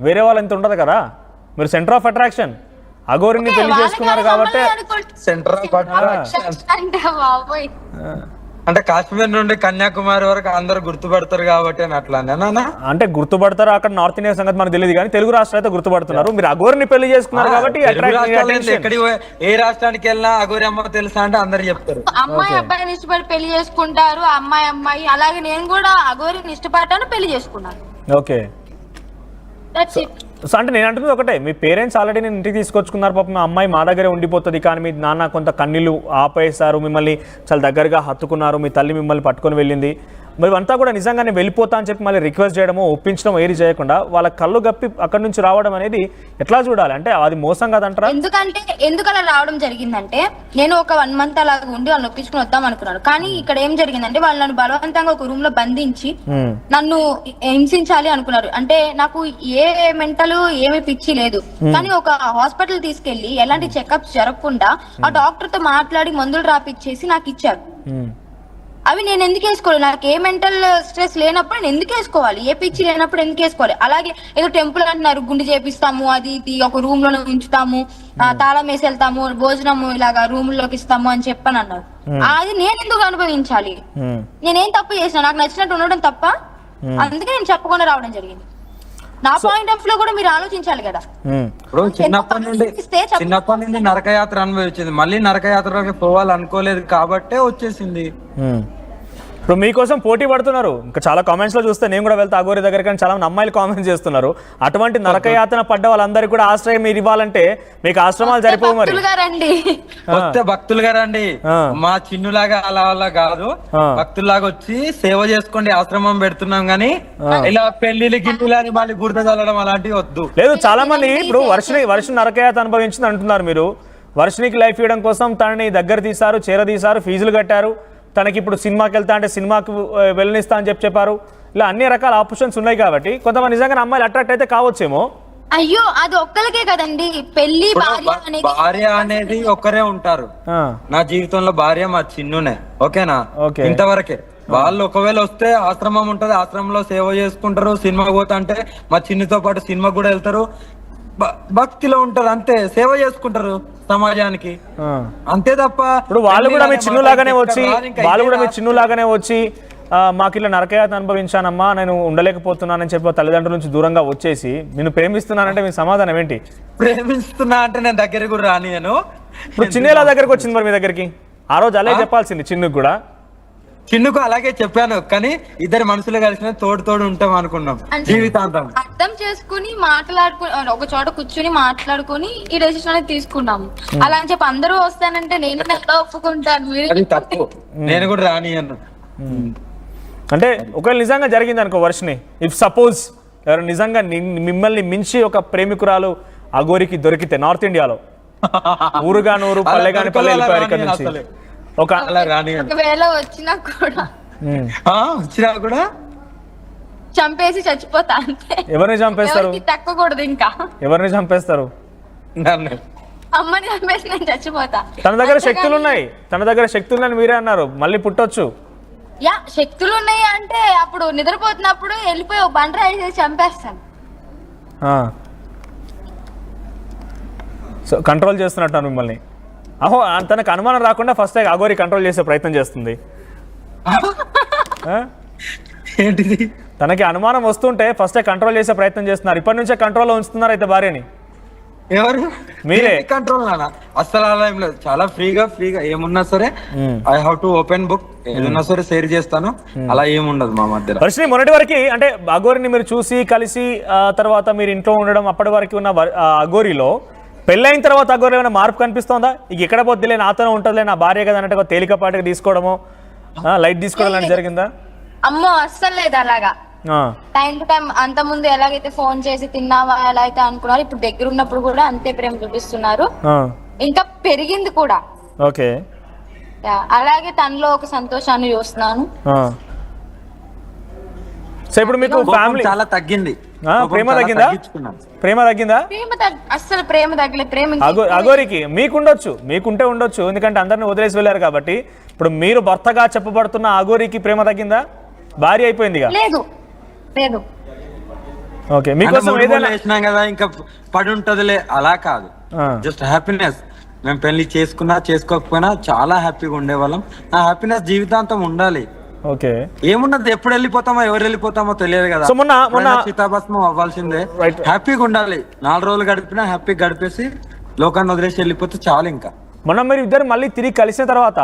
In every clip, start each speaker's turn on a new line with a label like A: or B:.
A: వేరే వాళ్ళు ఎంత ఉండదు కదా, మీరు సెంటర్ ఆఫ్ అట్రాక్షన్. అఘోరిని పెళ్లి చేసుకున్నారు కాబట్టి
B: సెంటర్ ఆఫ్ అట్రాక్షన్ అంటే కాశ్మీర్ నుండి కన్యాకుమారి వరకు అందరు గుర్తుపడతారు కాబట్టి అట్లానేనా?
A: అంటే గుర్తుపడతారు అక్కడ నార్త్ ఇండియా సంగతి మనకు తెలియదు కానీ తెలుగు రాష్ట్రాలు అయితే గుర్తుపడుతున్నారు. మీరు అఘోరిని పెళ్లి చేసుకున్నారు కాబట్టి
B: ఏ రాష్ట్రానికి వెళ్ళినా అఘోరి అమ్మ తెలుసా అంటే అందరు చెప్తారు.
C: అమ్మాయి అబ్బాయిని ఇష్టపడి పెళ్లి చేసుకుంటారు, అమ్మాయి అలాగే నేను కూడా అఘోరిని ఇష్టపడ్డాను, పెళ్లి చేసుకున్నాను.
A: ఓకే. సో అంటే నేను అంటున్నది ఒకటే, మీ పేరెంట్స్ ఆల్రెడీ నేను ఇంటికి తీసుకొచ్చుకున్నారు, పాపం మా అమ్మాయి మా దగ్గరే ఉండిపోతుంది, కానీ మీ నాన్న కొంత కన్నీళ్ళు ఆపేశారు, మిమ్మల్ని చాలా దగ్గరగా హత్తుకున్నారు, మీ తల్లి మిమ్మల్ని పట్టుకొని వెళ్ళింది, మరి అంతా కూడా నిజంగా నేను వెళ్ళిపోతా అని చెప్పి మళ్ళీ రిక్వెస్ట్ చేయడమో ఒప్పించడం ఏది చేయకుండా వాళ్ళ కళ్ళు గప్పి అక్కడి నుంచి రావడం అనేది ఎట్లా చూడాలి? అంటే అది మోసం కాదంటారా?
C: ఎందుకలా రావడం జరిగిందంటే నేను ఒక 1 month అలాగ ఉండి వాళ్ళని ఒప్పించుకుని వద్దాం అనుకున్నాను. కానీ ఇక్కడ ఏం జరిగిందంటే వాళ్ళు నన్ను బలవంతంగా ఒక రూమ్ లో బంధించి నన్ను హింసించాలి అనుకున్నారు. అంటే నాకు ఏ మెంటల్ ఏమి పిచ్చి లేదు, కానీ ఒక హాస్పిటల్ తీసుకెళ్లి ఎలాంటి చెకప్స్ జరగకుండా ఆ డాక్టర్ తో మాట్లాడి మందులు రాపిచ్చేసి నాకు ఇచ్చారు. అవి నేను ఎందుకు వేసుకోవాలి? నాకు ఏ మెంటల్ స్ట్రెస్ లేనప్పుడు నేను ఎందుకు వేసుకోవాలి? ఏ పిచ్చి లేనప్పుడు ఎందుకు వేసుకోవాలి? అలాగే ఏదో టెంపుల్ అంటున్నారు, గుండు చేపిస్తాము, అది ఇది ఒక రూమ్ లో ఉంచుతాము, తాళం వేసి వెళ్తాము, భోజనము ఇలాగా రూమ్ లోకి ఇస్తాము అని చెప్పని అన్నారు. అది నేను ఎందుకు అనుభవించాలి? నేనేం తప్పు చేసిన? నాకు నచ్చినట్టు ఉండడం తప్ప? అందుకే నేను చెప్పకుండా రావడం జరిగింది. నా పాయింట్ ఆఫ్ లో కూడా మీరు ఆలోచించాలి కదా.
B: ఇప్పుడు చిన్నప్పటి నుండి నరకయాత్ర అనుభవించింది, మళ్ళీ నరకయాత్రలోకి పోవాలనుకోలేదు కాబట్టే వచ్చేసింది.
A: ఇప్పుడు మీకోసం పోటీ పడుతున్నారు, ఇంకా చాలా కామెంట్స్ లో చూస్తే నేను కూడా వెళ్తా అఘోరి దగ్గర, కానీ చాలా మంది అమ్మాయిలు కామెంట్స్ చేస్తున్నారు. అటువంటి నరకయాతన పడ్డ వాళ్ళందరికీ కూడా ఆశ్రయం మీరు ఇవ్వాలంటే మీకు ఆశ్రమాలు సరిపోవు. మరి
B: వస్తే భక్తులుగా రండి, మా చిన్నులాగా అలా కాదు, భక్తుల్లాగా వచ్చి సేవ చేసుకోండి, ఆశ్రమం పెడుతున్నాం గానీ ఇలా పెళ్లిళ్ళు గిన్నెలు అని మళ్ళీ గుర్తు చల్లడం అలాంటివి వద్దు.
A: లేదు, చాలా మంది ఇప్పుడు వర్షని నరకయాత అనుభవించింది అంటున్నారు మీరు. వర్షనికి లైఫ్ ఇవ్వడం కోసం తనని దగ్గర తీశారు, చేరదీశారు, ఫీజులు కట్టారు, తనకి ఇప్పుడు సినిమాకి వెళ్తా అంటే సినిమాకి వెళ్ళనిస్తా అని చెప్పారు. ఇలా అన్ని రకాల ఆప్షన్స్ ఉన్నాయి కాబట్టి కొంతమంది నిజంగా అమ్మాయిలు అట్రాక్ట్ అయితే కావచ్చేమో.
C: అయ్యో, అది ఒక్కరికే కదండి పెళ్లి.
B: భార్య అనేది ఒక్కరే ఉంటారు నా జీవితంలో, భార్య మా చిన్నునే. ఓకేనా? ఇంతవరకే. వాళ్ళు ఒకవేళ వస్తే ఆశ్రమం ఉంటది, ఆశ్రమంలో సేవ చేసుకుంటారు, సినిమాకి పోతా అంటే మా చిన్నుతో పాటు సినిమా కూడా వెళ్తారు, భక్తిలో ఉంటారు, అంతే, సేవ చేసుకుంటారు సమాజానికి, అంతే తప్ప.
A: ఇప్పుడు వాళ్ళు కూడా మీ చిన్నులాగానే వచ్చి మాకు ఇలా నరకయాతన అనుభవించానమ్మా, నేను ఉండలేకపోతున్నానని చెప్పి తల్లిదండ్రుల నుంచి దూరంగా వచ్చేసి నేను ప్రేమిస్తున్నానంటే మీ సమాధానం ఏంటి?
B: ప్రేమిస్తున్నా అంటే నేను దగ్గరికి కూడా రాని. నేను
A: ఇప్పుడు చిన్న ఎలా దగ్గరకు వచ్చింది మరి మీ దగ్గరికి? ఆ రోజు అలాగే చెప్పాల్సింది చిన్నుకు కూడా.
B: చిన్నుకు అలాగే చెప్పాను, కానీ ఇద్దరు మనుషులు కలిసిన తోడు ఉంటాం అనుకున్నాం జీవితాంతం.
C: అర్థం చేసుకుని మాట్లాడుకుని ఒక చోట కూర్చుని మాట్లాడుకుని ఈ డెసిషన్ అనేది తీసుకున్నాము. అలా అని చెప్పి అందరూ వస్తానంటే నేను ఎలా ఒప్పుకుంటాను?
B: అది తప్పు, నేను కూడా రాని అన్న.
A: అంటే ఒకవేళ నిజంగా జరిగింది అనుకో వర్షని, ఇఫ్ సపోజ్ ఎవరు నిజంగా మిమ్మల్ని మించి ఒక ప్రేమికురాలు అఘోరికి దొరికితే నార్త్ ఇండియాలో, ఊరుగా నూరు పల్లె కాని పల్లె వెళ్ళిపోయారు ఇక్కడ నుంచి,
C: ఒకవేళ వచ్చినా కూడా చంపేసి చచ్చిపోతా అంతే.
A: ఎవరిని చంపేస్తారు?
C: తక్కకూడదు. ఇంకా
A: ఎవరిని చంపేస్తారు?
C: అమ్మని చంపేసి నేను చచ్చిపోతా.
A: తన దగ్గర శక్తులు ఉన్నాయని మీరే అన్నారు, మళ్ళీ పుట్టొచ్చు.
C: యా, శక్తులు ఉన్నాయి అంటే అప్పుడు నిద్రపోతున్నప్పుడు వెళ్ళిపోయి ఒక బండ రాయి చంపేస్తాను.
A: సో కంట్రోల్ చేస్తున్నట్టు మిమ్మల్ని. అహో, తనకు అనుమానం రాకుండా ఫస్ట్ అఘోరి కంట్రోల్ చేసే ప్రయత్నం చేస్తుంది.
B: ఏంటిది?
A: తనకి అనుమానం వస్తుంటే ఫస్ట్ కంట్రోల్ చేసే ప్రయత్నం చేస్తున్నారు. ఇప్పటి నుంచే కంట్రోల్లో ఉంచుతున్నారు అయితే భార్యని.
B: ఎవరు?
A: మీరే.
B: కంట్రోల్ అసలు అలా ఏం లేదు, చాలా ఫ్రీగా ఏమున్నా సరే I have to open book, ఏదన్నా సరే షేర్ చేస్తాను, అలా ఏముండదు మా మధ్యలో.
A: వర్షిని, మొన్నటి వరకు అంటే అఘోరిని మీరు చూసి కలిసి తర్వాత మీరు ఇంట్లో ఉండడం, అప్పటి వరకు ఉన్న అఘోరిలో పెళ్ళైన తర్వాత అఘోరి ఏమైనా మార్పు కనిపిస్తుందా? ఇక ఎక్కడ పోద్దిలే, నాతోనే ఉంటుందిలే, నా భార్య కదా అన్నట్టుగా తేలికపాటిగా తీసుకోవడము, లైట్ తీసుకోవడం లాంటి జరిగిందా?
C: అమ్మో, అస్సలు లేదు అలాగా. టైం టు టైం అంత ముందు ఎలాగైతే ఫోన్ చేసి తిన్నావా ఎలా అయితే అనుకున్నారు, ఇప్పుడు దగ్గర ఉన్నప్పుడు కూడా అంతే ప్రేమ చూపిస్తున్నారు, ఇంకా పెరిగింది కూడా.
A: ఓకే.
C: అలాగే తనలో ఒక సంతోషాన్ని చూస్తున్నాను.
A: సో ఇప్పుడు మీకు ఫ్యామిలీ
B: చాలా తగ్గింది,
A: ప్రేమ తగ్గిందా?
C: అస్సలు ప్రేమ తగ్గలేదు. ప్రేమ
A: అఘోరికి మీకుంటే ఉండొచ్చు, ఎందుకంటే అందరిని వదిలేసి వెళ్ళారు కాబట్టి. ఇప్పుడు మీరు భర్తగా చెప్పబడుతున్న అఘోరికి ప్రేమ తగ్గిందా? భార్య అయిపోయింది.
C: లేదు లేదు.
A: ఓకే మీకోసం ఏదైనా
B: వేసినాం కదా ఇంకా పడి ఉంటదిలే అలా కాదు, జస్ట్ హ్యాపీనెస్. మేము పెళ్లి చేసుకున్నా చేసుకోకపోయినా చాలా హ్యాపీగా ఉండేవాళ్ళం. ఆ హ్యాపీనెస్ జీవితాంతం ఉండాలి.
A: ఓకే
B: ఏమున్నది, ఎప్పుడు వెళ్ళిపోతామో ఎవరు వెళ్ళిపోతామో తెలియదు కదా.
A: సో మొన్న
B: చితాభస్మం అవ్వాల్సిందే, హ్యాపీగా ఉండాలి. 4 రోజులు గడిపినా హ్యాపీగా గడిపేసి లోకాన్ని వదిలేసి వెళ్ళిపోతే చాలు. ఇంకా
A: మొన్న మీరు ఇద్దరు మళ్ళీ తిరిగి కలిసిన తర్వాత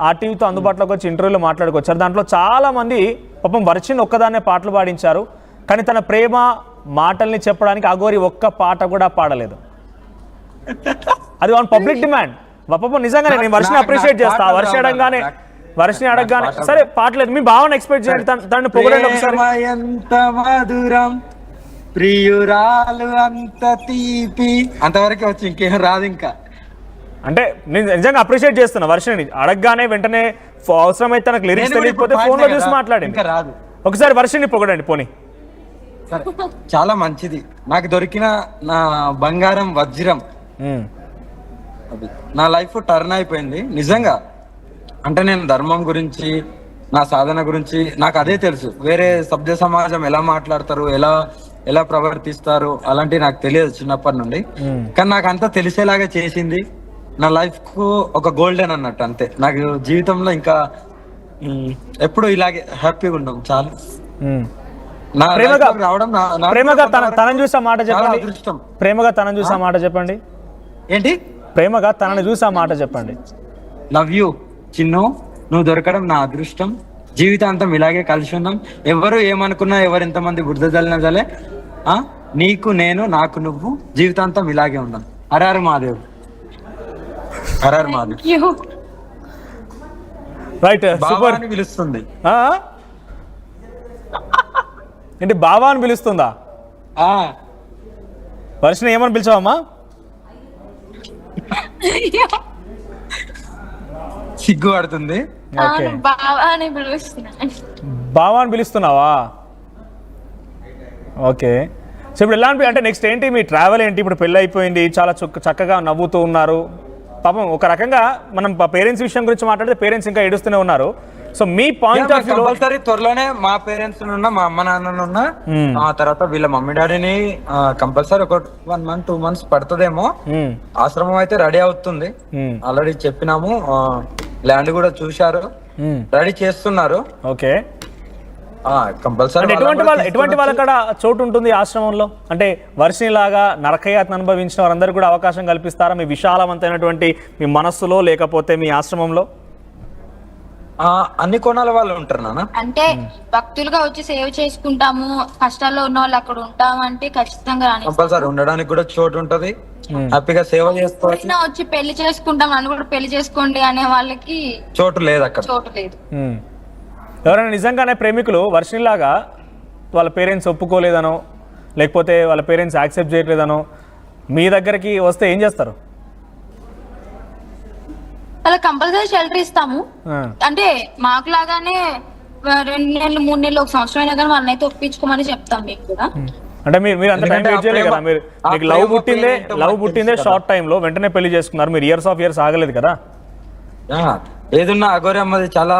A: ఆర్టీవీతో అందుబాటులోకి వచ్చి ఇంటర్వ్యూలో మాట్లాడుకొచ్చారు. దాంట్లో చాలా మంది పాపం వర్షిని ఒక్కదాన్నే పాటలు పాడించారు, కానీ తన ప్రేమ మాటల్ని చెప్పడానికి అఘోరి ఒక్క పాట కూడా పాడలేదు. అది ఆన్ పబ్లిక్ డిమాండ్. పాపం నిజంగానే నేను వర్షిని అప్రిషియేట్ చేస్తా. వర్షిని అడగగానే సరే పాటలేదు, మీ భావన ఎక్స్పెక్ట్ చేయండి, తనని పొగడండి ఒకసారి.
B: ఎంత మధురం ప్రియురాలు అంత తీపి, అంతవరకు వచ్చి ఇంకేం రాదు. ఇంకా
A: అంటే నేను నిజంగా అప్రిషియేట్ చేస్తున్నా వర్షిని. అడగగానే వెంటనే అవసరమైతే తనకు లిరిక్స్ తెలియకపోతే ఫోన్ లో చూసి మాట్లాడింది.
B: రాదు,
A: ఒకసారి వర్షిని పొగడండి పోనీ.
B: చాలా మంచిది, నాకు దొరికిన నా బంగారం వజ్రం. నా లైఫ్ టర్న్ అయిపోయింది నిజంగా. అంటే నేను ధర్మం గురించి, నా సాధన గురించి నాకు అదే తెలుసు. వేరే సభ్య సమాజం ఎలా మాట్లాడతారు, ఎలా ప్రవర్తిస్తారు అలాంటివి నాకు తెలియదు చిన్నప్పటి నుండి. కానీ నాకు అంతా తెలిసేలాగా చేసింది. నా లైఫ్ కు ఒక గోల్డెన్ అన్నట్టు అంతే. నాకు జీవితంలో ఇంకా ఎప్పుడు ఇలాగే హ్యాపీగా ఉన్నాం చాలు.
A: ప్రేమగా తనని చూసా మాట చెప్పండి. ప్రేమగా తనని చూసా మాట చెప్పండి.
B: ఏంటి?
A: ప్రేమగా తనని చూసా మాట చెప్పండి.
B: లవ్ యూ చిన్ను, నువ్వు దొరకడం నా అదృష్టం. జీవితాంతం ఇలాగే కలిసి ఉన్నాం. ఎవరు ఏమనుకున్నా, ఎవరు ఎంతమంది బురద జల్లినా జలే, నీకు నేను, నాకు నువ్వు, జీవితాంతం ఇలాగే ఉన్నాం. హరహర మహాదేవ్, హరహర మహాదేవ్.
A: రైట్, సూపర్
B: అని పిలుస్తుంది.
A: ఏంటి బావా అని పిలుస్తుందా? వర్షిని ఏమని పిలిచావమ్మా?
B: సిగ్గు పడుతుంది.
A: బావా అని పిలుస్తున్నావా? ఓకే. సో ఇప్పుడు ఎలా అంటే నెక్స్ట్ ఏంటి మీ ట్రావెల్ ఏంటి? ఇప్పుడు పెళ్ళి అయిపోయింది, చాలా చక్కగా నవ్వుతూ ఉన్నారు. పాపం ఒక రకంగా మనం పేరెంట్స్ విషయం గురించి మాట్లాడితే పేరెంట్స్ ఇంకా ఏడుస్తూనే ఉన్నారు. So me point of view
B: compulsory త్వరలోనే మా పేరెంట్స్ ఉన్నా, మా అమ్మ నాన్న ఉన్నా, ఆ తర్వాత వీళ్ళ మమ్మీ డాడీని కంపల్సరీ ఒక 1 month 2 months పడుతుందేమో. ఆశ్రమం అయితే రెడీ అవుతుంది, ఆల్రెడీ చెప్పినాము. ల్యాండ్ కూడా చూశారు, రెడీ చేస్తున్నారు.
A: ఓకే.
B: కంపల్సరీ
A: ఎటువంటి వాళ్ళ కాడ చోటు ఉంటుంది ఆశ్రమంలో? అంటే వర్షిని లాగా నరకయాతను అనుభవించిన వారందరూ కూడా అవకాశం కల్పిస్తారా మీ విశాలవంతమైనటువంటి మీ మనస్సులో, లేకపోతే మీ ఆశ్రమంలో?
B: అన్ని కోణాల వాళ్ళు ఉంటారు నాన్న.
C: అంటే భక్తులుగా వచ్చి సేవ చేసుకుంటాము, కష్టాల్లో ఉన్న వాళ్ళు అక్కడ ఉంటాము అంటే ఖచ్చితంగా
B: కంపల్సరీ ఉండడానికి కూడా చోటు ఉంటది. హ్యాపీగా సేవ చేసుకోవచ్చు.
C: వచ్చి పెళ్లి చేసుకుంటాం అని కూడా పెళ్లి చేసుకోండి అనే వాళ్ళకి
B: చోటు లేదు, అక్కడ
C: చోటు లేదు.
A: ఎవరైనా నిజంగానే ప్రేమికులు వర్షినిలాగా వాళ్ళ పేరెంట్స్ ఒప్పుకోలేదనో, లేకపోతే వాళ్ళ పేరెంట్స్ యాక్సెప్ట్ చేయట్లేదనో మీ దగ్గరికి వస్తే ఏం చేస్తారు?
C: అలా కంపల్సరీ షెల్టర్ ఇస్తాము. అంటే మాకు లాగానే 2 నెలలు 3 నెలలు 1 సంవత్సరం అయినా కానీ వాళ్ళని అయితే ఒప్పించుకోమని చెప్తాం మీకు కూడా.
A: అంటే మీరు అంత టైం వెయిట్ చేయలేదు కదా. మీకు లవ్ పుట్టిందే షార్ట్ టైం లో, వెంటనే పెళ్లి చేసుకున్నారు. మీరు ఇయర్స్ ఆగలేదు కదా.
B: ఏదున్నా అఘోరి అమ్మది చాలా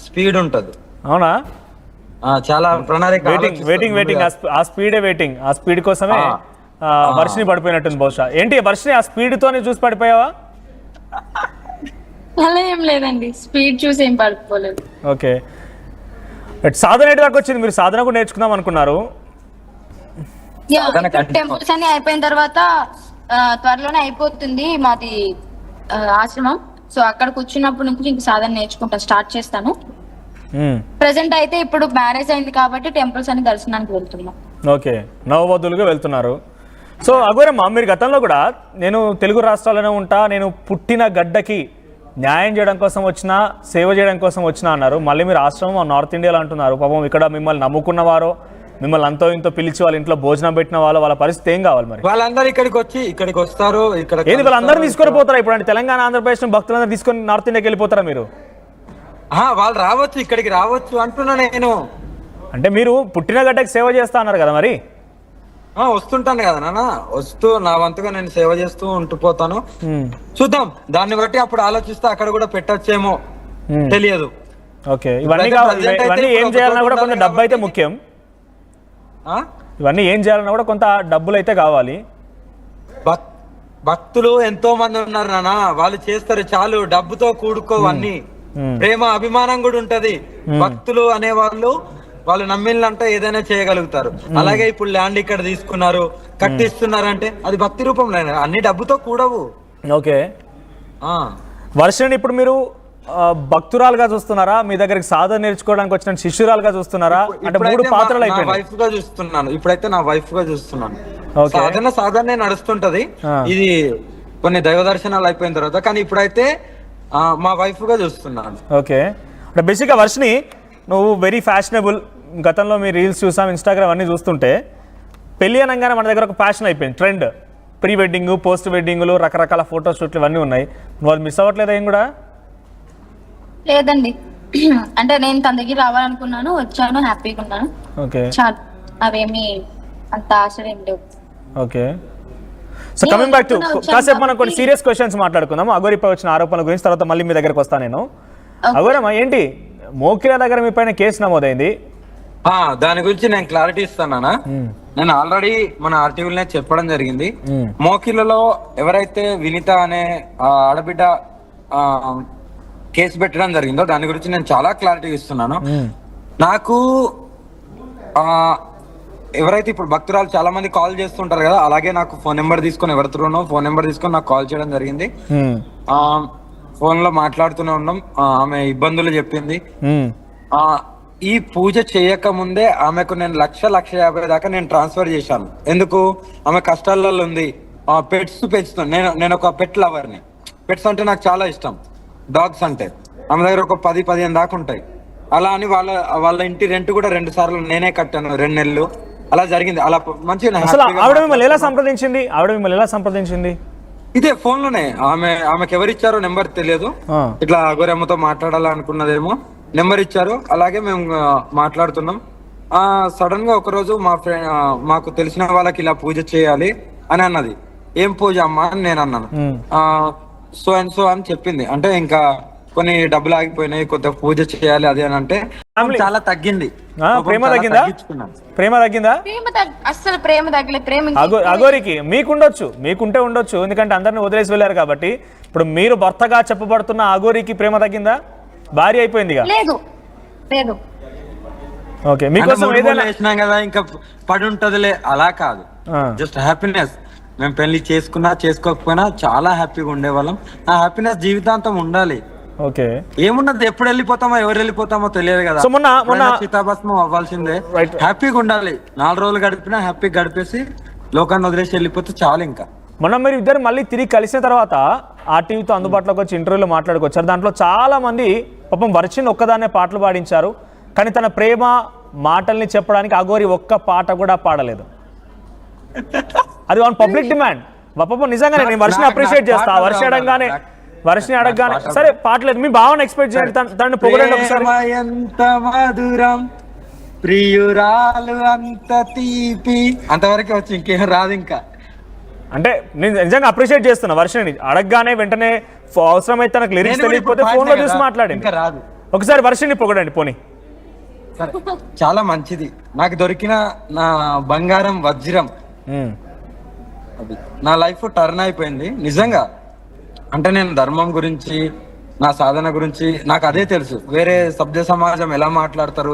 B: స్పీడ్ ఉంటది.
A: అవునా?
B: చాలా ప్రణాళిక,
A: వెయిటింగ్ ఆ స్పీడే వెయిటింగ్. ఆ స్పీడ్ కోసమే వర్షిని పడిపోయినట్టుంది బహుశా. ఏంటి వర్షిని ఆ స్పీడ్ తోనే చూసి పడిపోయావా?
C: అలా ఏం లేదండి, స్పీడ్ చూసి ఏం పడిపోలేదు.
A: ఓకే. సాధన ఎటు దాకా వచ్చింది? మీరు సాధన కూడా నేర్చుకుందాం అనుకున్నారు.
C: టెంపుల్స్ అన్ని అయిపోయిన తర్వాత త్వరలోనే అయిపోతుంది మాది ఆశ్రమం. సో అక్కడ కూర్చున్నప్పటి నుంచి ఇంక సాధన నేర్చుకుంటా స్టార్ట్ చేస్తాను. ప్రెసెంట్ అయితే ఇప్పుడు మ్యారేజ్ అయింది కాబట్టి టెంపుల్స్ అని దర్శనానికి వెళ్తున్నాం.
A: ఓకే, నవవధులుగా వెళ్తున్నారు. సో అఘోరమ్మ, మీరు గతంలో కూడా నేను తెలుగు రాష్ట్రాల్లోనే ఉంటా, నేను పుట్టిన గడ్డకి న్యాయం చేయడం కోసం వచ్చినా, సేవ చేయడం కోసం వచ్చినా అన్నారు. మళ్ళీ మీరు ఆశ్రమం నార్త్ ఇండియాలో అంటున్నారు. పాపం ఇక్కడ మిమ్మల్ని నమ్ముకున్నవారో, మిమ్మల్ని అంతో ఇంతో పిలిచి వాళ్ళ ఇంట్లో భోజనం పెట్టిన వాళ్ళ పరిస్థితి ఏం కావాలి మరి?
B: వాళ్ళందరూ ఇక్కడికి వస్తారు.
A: ఏది వాళ్ళందరూ తీసుకొని పోతారా? ఇప్పుడు అంటే తెలంగాణ ఆంధ్రప్రదేశ్ భక్తులందరూ తీసుకొని నార్త్ ఇండియాకి వెళ్ళిపోతారా మీరు?
B: వాళ్ళు రావచ్చు, ఇక్కడికి రావచ్చు అంటున్నా నేను.
A: అంటే మీరు పుట్టిన గడ్డకి సేవ చేస్తా అన్నారు కదా మరి?
B: వస్తుంటాను కదా నాన్న, వస్తూ నా వంతుగా నేను సేవ చేస్తూ ఉంటుపోతాను. చూద్దాం, దాన్ని బట్టి అప్పుడు ఆలోచిస్తే అక్కడ కూడా పెట్టచ్చేమో, తెలియదు.
A: ఓకే, ఇవన్నీ ఏం చేయాలన్నా కూడా కొంచెం డబ్బు అయితే ముఖ్యం. ఇవన్నీ ఏం చేయాలన్నా కూడా కొంత డబ్బులు అయితే కావాలి.
B: భక్తులు ఎంతో మంది ఉన్నారు నాన్న, వాళ్ళు చేస్తారు చాలు, డబ్బుతో కూడుకోవన్నీ. ప్రేమ అభిమానం కూడా ఉంటది. భక్తులు అనే వాళ్ళు నమ్మిళ్ళంటే ఏదైనా చేయగలుగుతారు. అలాగే ఇప్పుడు ల్యాండ్ ఇక్కడ తీసుకున్నారు, కట్టిస్తున్నారంటే అది భక్తి రూపంలో, అన్ని డబ్బుతో కూడవు.
A: ఓకే, వర్షని ఇప్పుడు మీరు భక్తురాలుగా చూస్తున్నారా, మీ దగ్గరికి సాధన నేర్చుకోవడానికి వచ్చిన శిష్యురాలుగా చూస్తున్నారా? అంటే 3 పాత్రలు అయిపోయినాయి.
B: వైఫ్ గా చూస్తున్నాను, ఇప్పుడైతే నా వైఫ్ గా చూస్తున్నాను. సాధన నడుస్తుంటది, ఇది కొన్ని దైవ దర్శనాలు అయిపోయిన తర్వాత, కానీ ఇప్పుడైతే మా వైఫ్ గా చూస్తున్నాను.
A: ఓకే, అంటే బేసిక్గా వర్షని నువ్వు వెరీ ఫ్యాషనబుల్. గతంలో మీ రీల్స్ చూసాం, ఇన్స్టాగ్రామ్ అన్నీ చూస్తుంటే పెళ్ళి అనగానే మన దగ్గర ఒక ఫ్యాషన్ అయిపోయింది, ట్రెండ్. ప్రీ వెడ్డింగ్, పోస్ట్ వెడ్డింగ్లు, రకరకాల ఫోటో షూట్లు ఇవన్నీ ఉన్నాయి. నువ్వు అది మిస్ అవ్వట్లేదు ఏం కూడా?
C: లేదండి, అంటే నేను తన దగ్గర రావాలనుకున్నాను, వచ్చాను, హ్యాపీగా ఉన్నాను.
A: ఓకే,
C: చాలు, అవేమి అంత ఆశలు ఏం లేవు.
A: Okay, so coming back to, కాసేపు మనం కొన్ని సీరియస్ క్వశ్చన్స్ మాట్లాడుకుందాం. అఘోరిపై వచ్చిన ఆరోపణల గురించి, తర్వాత మళ్ళీ మీ దగ్గరకు వస్తాను నేను. అఘోరమ్మ, ఏంటి మోకిలా దగ్గర మీ పైన కేసు నమోదైంది?
B: దాని గురించి నేను క్లారిటీ ఇస్తానా. నేను ఆల్రెడీ మన ఆర్టీవీలోనే చెప్పడం జరిగింది. మోకిలలో ఎవరైతే వినిత అనే ఆడబిడ్డ కేసు పెట్టడం జరిగిందో దాని గురించి నేను చాలా క్లారిటీ ఇస్తున్నాను. నాకు ఎవరైతే ఇప్పుడు భక్తురాలు చాలా మంది కాల్ చేస్తుంటారు కదా, అలాగే నాకు ఫోన్ నెంబర్ తీసుకొని, ఎవరితోనో ఫోన్ నెంబర్ తీసుకొని నాకు కాల్ చేయడం జరిగింది. ఫోన్ లో మాట్లాడుతూనే ఉన్నాం. ఆమె ఇబ్బందులు చెప్పింది. ఈ పూజ చేయక ముందే ఆమెకు నేను 1,50,000 దాకా నేను ట్రాన్స్ఫర్ చేశాను. ఎందుకు? ఆమె కష్టాలలో ఉంది. పెట్స్ పెంచుతాను నేను ఒక పెట్ లవర్ని. పెట్స్ అంటే నాకు చాలా ఇష్టం, డాగ్స్ అంటే. ఆమె దగ్గర ఒక 10-15 దాకా ఉంటాయి. అలా అని వాళ్ళ ఇంటి రెంట్ కూడా 2 సార్లు నేనే కట్టాను, 2 నెలలు అలా జరిగింది. అలా మంచిగా
A: ఆవిడ మిమ్మల్ని ఎలా సంప్రదించింది?
B: ఇదే ఫోన్ లోనే. ఆమెకి ఎవరిచ్చారో నెంబర్ తెలియదు. ఇట్లా అఘోరమ్మతో మాట్లాడాలనుకున్నదేమో, నెంబర్ ఇచ్చారు. అలాగే మేము మాట్లాడుతున్నాం. సడన్ గా ఒకరోజు మా ఫ్రెండ్, మాకు తెలిసిన వాళ్ళకి ఇలా పూజ చేయాలి అని అన్నది. ఏం పూజ అమ్మా అని నేను అన్నాను. సో అండ్ సో అని చెప్పింది. అంటే ఇంకా కొన్ని డబ్బులు ఆగిపోయినాయి, కొత్త పూజ చేయాలి అది అని అంటే చాలా తగ్గింది.
A: ప్రేమ తగ్గిందా?
C: అసలు ప్రేమ తగ్గలేదు. ప్రేమ
A: అఘోరికి మీకుంటే ఉండొచ్చు, ఎందుకంటే అందరిని వదిలేసి వెళ్ళారు కాబట్టి. ఇప్పుడు మీరు భర్తగా చెప్పబడుతున్న అఘోరికి ప్రేమ తగ్గిందా? భార్య అయిపోయింది
C: లేదు.
A: ఓకే, మీకోసం ఏదైనా
B: వేసినాం కదా, ఇంకా పడి ఉంటదిలే, అలా కాదు. Just happiness. మేము పెళ్లి చేసుకున్నా చేసుకోకపోయినా చాలా హ్యాపీగా ఉండేవాళ్ళం. ఆ హ్యాపీనెస్ జీవితాంతం ఉండాలి.
A: ఓకే,
B: ఏమున్నది, ఎప్పుడు వెళ్ళిపోతామో ఎవరు వెళ్ళిపోతామో తెలియదు కదా. మొన్న చితాభస్మం అవ్వాల్సిందే. హ్యాపీగా ఉండాలి. 4 రోజులు గడిపినా హ్యాపీగా గడిపేసి లోకాన్ని వదిలేసి వెళ్ళిపోతే చాలు. ఇంకా
A: మొన్న మీరు ఇద్దరు మళ్ళీ తిరిగి కలిసిన తర్వాత ఆర్టీవీతో అందుబాటులోకి వచ్చి ఇంటర్వ్యూలో మాట్లాడుకొచ్చారు. దాంట్లో చాలా మంది పాపం వర్షిని ఒక్కదాన్నే పాటలు పాడించారు, కానీ తన ప్రేమ మాటల్ని చెప్పడానికి అఘోరి ఒక్క పాట కూడా పాడలేదు. అది వన్ పబ్లిక్ డిమాండ్. పాపం నిజంగానే నేను వర్షిని అప్రిషియేట్ చేస్తా. వర్షిని అడగగానే సరే పాటలేదు, మీ భావన ఎక్స్పెక్ట్ చేయండి, తనని పొగడండి ఒకసారి.
B: ఎంత మధురం ప్రియురాలు అంత తీపి, అంతవరకు వచ్చి ఇంకేం రాదు. ఇంకా
A: అంటే నేను నిజంగా అప్రిషియేట్ చేస్తున్నా వర్షిని. అడగగానే వెంటనే అవసరమైతే తనకు లిరిక్స్ తెలియకపోతే ఫోన్ లో చూసి మాట్లాడింది. ఒకసారి వర్షిని పొగడండి పోనీ.
B: చాలా మంచిది. నాకు దొరికిన నా బంగారం వజ్రం. అది నా లైఫ్ టర్న్ అయిపోయింది నిజంగా. అంటే నేను ధర్మం గురించి, నా సాధన గురించి నాకు అదే తెలుసు. వేరే సభ్య సమాజం ఎలా మాట్లాడతారు,